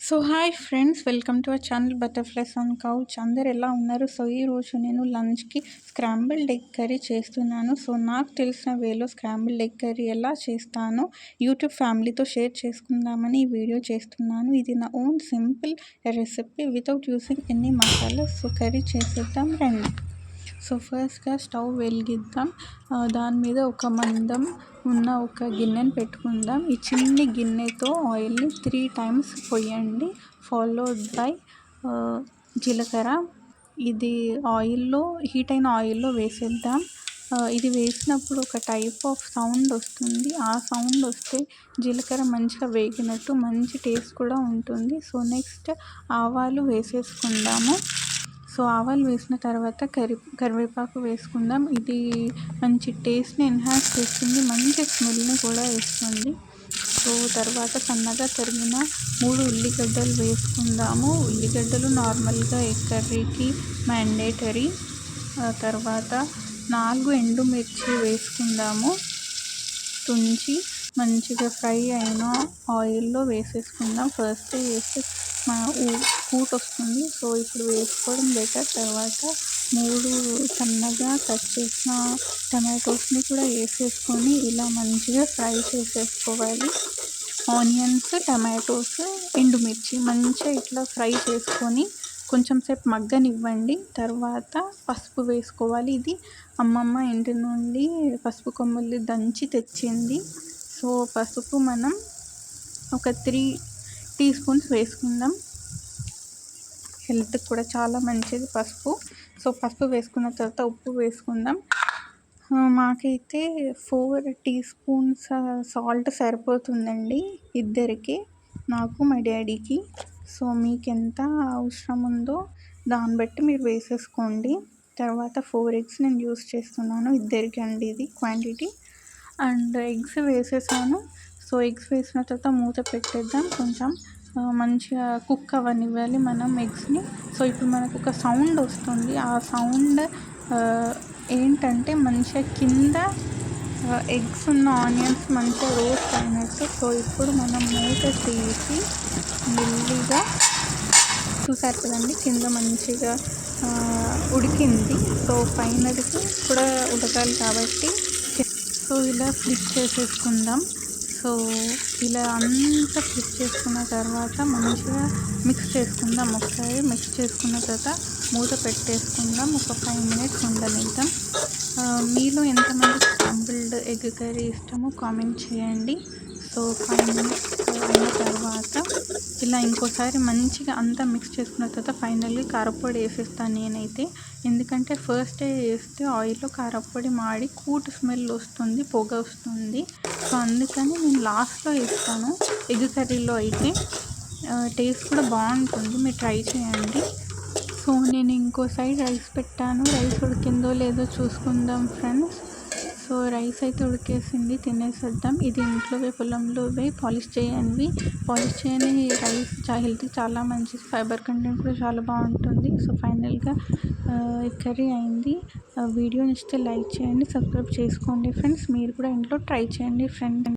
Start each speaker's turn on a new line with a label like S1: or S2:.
S1: So hi friends, welcome to our channel butterflies on couch. అందరు ఎలా ఉన్నారు? So ఈరోజు నేను లంచ్కి స్క్రాంబుల్డ్ ఎగ్ కర్రీ చేస్తున్నాను. సో నాకు తెలిసిన వేలో స్క్రాంబుల్డ్ ఎగ్ కర్రీ ఎలా చేస్తానో యూట్యూబ్ ఫ్యామిలీతో షేర్ చేసుకుందామని ఈ వీడియో చేస్తున్నాను. ఇది నా own simple recipe without using any masala. So curry చేసేద్దాం రండి. సో ఫస్ట్గా స్టవ్ వెలిగిద్దాం. దాని మీద ఒక మందం ఉన్న ఒక గిన్నెని పెట్టుకుందాం. ఈ చిన్ని గిన్నెతో ఆయిల్ని 3 times పోయండి, ఫాలోడ్ బై జీలకర్ర. ఇది ఆయిల్లో హీట్ అయిన ఆయిల్లో వేసేద్దాం. ఇది వేసినప్పుడు ఒక టైప్ ఆఫ్ సౌండ్ వస్తుంది. ఆ సౌండ్ వస్తే జీలకర్ర మంచిగా వేగినట్టు, మంచి టేస్ట్ కూడా ఉంటుంది. సో నెక్స్ట్ ఆవాలు వేసేసుకుందాము. సో ఆవాలు వేసిన తర్వాత కరివేపాకు వేసుకుందాం. ఇది మంచి టేస్ట్ని ఎన్హాన్స్ చేస్తుంది, మంచి స్మెల్ని కూడా ఇస్తుంది. సో తర్వాత సన్నగా తరిగిన 3 ఉల్లిగడ్డలు వేసుకుందాము. ఉల్లిగడ్డలు నార్మల్గా ఎగ్ కర్రీకి మ్యాండేటరీ. తర్వాత 4 ఎండుమిర్చి వేసుకుందాము. తుంచి మంచిగా ఫ్రై అయిన ఆయిల్లో వేసేసుకుందాం. ఫస్ట్ వేస్తే కూట్ వస్తుంది. సో ఇప్పుడు వేసుకోవడం బెటర్. తర్వాత 3 సన్నగా కట్ చేసిన టమాటోస్ని కూడా వేసేసుకొని ఇలా మంచిగా ఫ్రై చేసేసుకోవాలి. ఆనియన్స్, టమాటోస్, ఎండుమిర్చి మంచిగా ఇట్లా ఫ్రై చేసుకొని కొంచెం సేపు మగ్గనివ్వండి. తర్వాత పసుపు వేసుకోవాలి. ఇది అమ్మమ్మ ఇంటి నుండి పసుపు కొమ్మలు దంచి తెచ్చింది. సో పసుపు మనం ఒక 3 teaspoons వేసుకుందాం. హెల్త్కి కూడా చాలా మంచిది పసుపు. సో పసుపు వేసుకున్న తర్వాత ఉప్పు వేసుకుందాం. మాకైతే 4 teaspoons సాల్ట్ సరిపోతుందండి ఇద్దరికి, నాకు మా డాడీకి. సో మీకు ఎంత అవసరం ఉందో దాన్ని బట్టి మీరు వేసేసుకోండి. తర్వాత 4 eggs నేను యూస్ చేస్తున్నాను ఇద్దరికి అండి, ఇది క్వాంటిటీ. అండ్ ఎగ్స్ వేసేసాను. సో ఎగ్స్ వేసిన తర్వాత మూత పెట్టేద్దాం. కొంచెం మంచిగా కుక్ అవ్వనివ్వాలి మనం ఎగ్స్ని. సో ఇప్పుడు మనకు ఒక సౌండ్ వస్తుంది. ఆ సౌండ్ ఏంటంటే మంచిగా కింద ఎగ్స్ ఉన్న ఆనియన్స్ మంచిగా రోస్ట్ అయినట్టు. సో ఇప్పుడు మనం మూత తీసి మెల్లిగా, చూసారు కదండి కింద మంచిగా ఉడికింది. సో పైనది కూడా ఉడకాలి కాబట్టి సో ఇలా ఫ్లిప్ చేసేసుకుందాం. సో ఇలా అంతా ఫ్లిప్ చేసుకున్న తర్వాత మంచిగా మిక్స్ చేసుకుందాం. ఒకసారి మిక్స్ చేసుకున్న తర్వాత మూత పెట్టేసుకుందాం. ఒక 5 minutes ఉండనిద్దాం. మీలో ఎంతమంది స్క్రాంబుల్డ్ ఎగ్ కర్రీ ఇష్టమో కామెంట్ చేయండి. సో 5 minutes అయిన తర్వాత ఇలా ఇంకోసారి మంచిగా అంతా మిక్స్ చేసుకున్న తర్వాత ఫైనల్గా కారపొడి వేసేస్తాను నేనైతే. ఎందుకంటే ఫస్ట్ వేస్తే ఆయిల్లో కారపొడి మాడి కూటు స్మెల్ వస్తుంది, పొగ వస్తుంది. సో అందుకని నేను లాస్ట్లో వేస్తాను. ఎగ్ కర్రీలో అయితే టేస్ట్ కూడా బాగుంటుంది, మీరు ట్రై చేయండి. సో నేను ఇంకో సైడ్ రైస్ పెట్టాను. రైస్ ఉడికిందో లేదో చూసుకుందాం ఫ్రెండ్స్. సో రైస్ అయితే ఉడికేసింది, తినేసేద్దాం. ఇది ఇంట్లోవే పొలంలోవే పాలిష్ చేయని రైస్ హెల్త్కి చాలా మంచిది, ఫైబర్ కంటెంట్ కూడా చాలా బాగుంటుంది. సో ఫైనల్గా కర్రీ అయింది. వీడియో నచ్చితే లైక్ చేయండి, సబ్స్క్రైబ్ చేసుకోండి ఫ్రెండ్స్. మీరు కూడా ఇంట్లో ట్రై చేయండి ఫ్రెండ్స్.